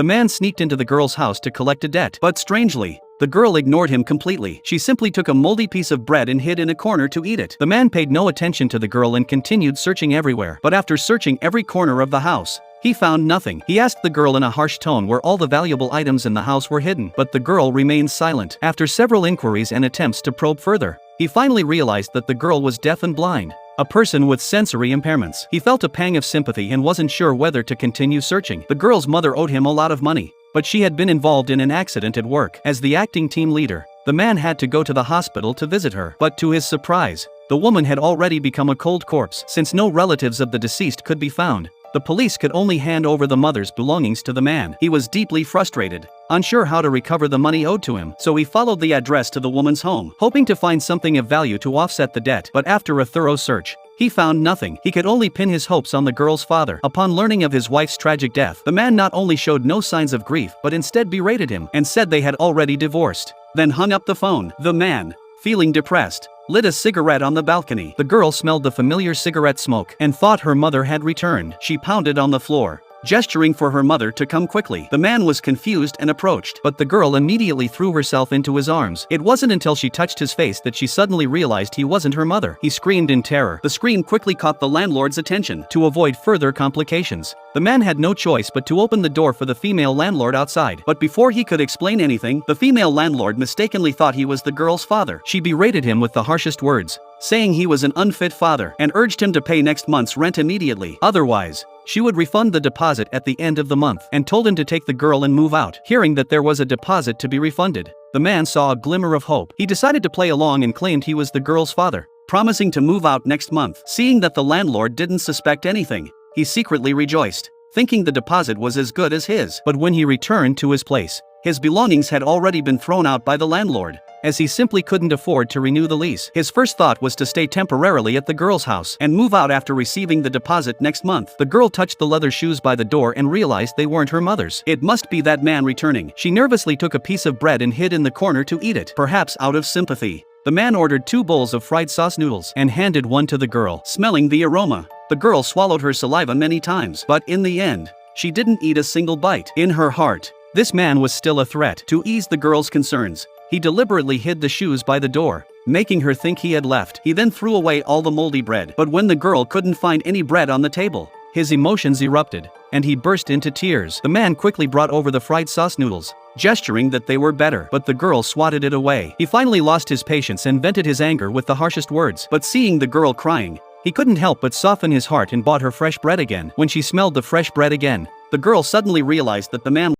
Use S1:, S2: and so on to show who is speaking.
S1: The man sneaked into the girl's house to collect a debt. But strangely, the girl ignored him completely. She simply took a moldy piece of bread and hid in a corner to eat it. The man paid no attention to the girl and continued searching everywhere. But after searching every corner of the house, he found nothing. He asked the girl in a harsh tone where all the valuable items in the house were hidden, but the girl remained silent. After several inquiries and attempts to probe further, he finally realized that the girl was deaf and blind, a person with sensory impairments. He felt a pang of sympathy and wasn't sure whether to continue searching. The girl's mother owed him a lot of money, but she had been involved in an accident at work. As the acting team leader, the man had to go to the hospital to visit her. But to his surprise, the woman had already become a cold corpse. Since no relatives of the deceased could be found, the police could only hand over the mother's belongings to the man. He was deeply frustrated, unsure how to recover the money owed to him, so he followed the address to the woman's home, hoping to find something of value to offset the debt. But after a thorough search, he found nothing. He could only pin his hopes on the girl's father. Upon learning of his wife's tragic death, the man not only showed no signs of grief but instead berated him and said they had already divorced, then hung up the phone. The man, feeling depressed, lit a cigarette on the balcony. The girl smelled the familiar cigarette smoke and thought her mother had returned. She pounded on the floor, gesturing for her mother to come quickly. The man was confused and approached, but the girl immediately threw herself into his arms. It wasn't until she touched his face that she suddenly realized he wasn't her mother. He screamed in terror. The scream quickly caught the landlord's attention. To avoid further complications, the man had no choice but to open the door for the female landlord outside. But before he could explain anything, the female landlord mistakenly thought he was the girl's father. She berated him with the harshest words, saying he was an unfit father, and urged him to pay next month's rent immediately. Otherwise, she would refund the deposit at the end of the month, and told him to take the girl and move out. Hearing that there was a deposit to be refunded, the man saw a glimmer of hope. He decided to play along and claimed he was the girl's father, promising to move out next month. Seeing that the landlord didn't suspect anything, he secretly rejoiced, thinking the deposit was as good as his. But when he returned to his place, his belongings had already been thrown out by the landlord, as he simply couldn't afford to renew the lease. His first thought was to stay temporarily at the girl's house and move out after receiving the deposit next month. The girl touched the leather shoes by the door and realized they weren't her mother's. It must be that man returning. She nervously took a piece of bread and hid in the corner to eat it, perhaps out of sympathy. The man ordered 2 bowls of fried sauce noodles and handed one to the girl. Smelling the aroma, the girl swallowed her saliva many times, but in the end, she didn't eat a single bite. In her heart, this man was still a threat. To ease the girl's concerns, he deliberately hid the shoes by the door, making her think he had left. He then threw away all the moldy bread. But when the girl couldn't find any bread on the table, his emotions erupted, and he burst into tears. The man quickly brought over the fried sauce noodles, gesturing that they were better, but the girl swatted it away. He finally lost his patience and vented his anger with the harshest words. But seeing the girl crying, he couldn't help but soften his heart and bought her fresh bread again. When she smelled the fresh bread again, the girl suddenly realized that the man